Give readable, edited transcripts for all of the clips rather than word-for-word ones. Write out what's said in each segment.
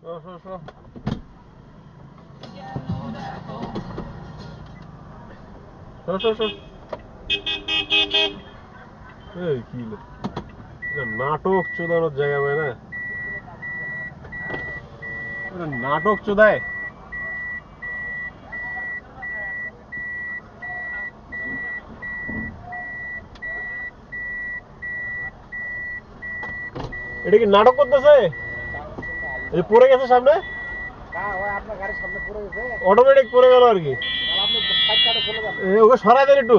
Show এই কি নাটক চোদানোর জায়গা পায় না, নাটক চোদায়। এটা কি নাটক করতেছে? এই পড়ে গেছে সামনে, অটোমেটিক পড়ে গেল আর কি। ওকে সরাই দেন একটু।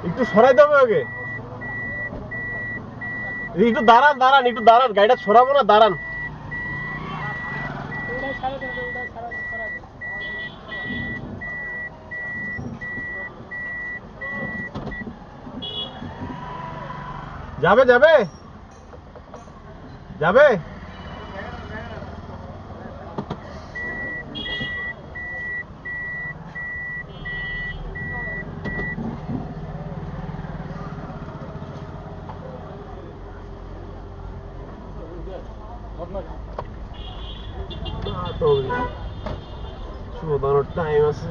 একটু সরাইতে হবে ওকে। একটু দাঁড়ান দাঁড়ান, একটু দাঁড়ান, গাড়িটা সরাবো না, দাঁড়ান। যাবে যাবে যাবে। তো শোধানোর টাইম আছে।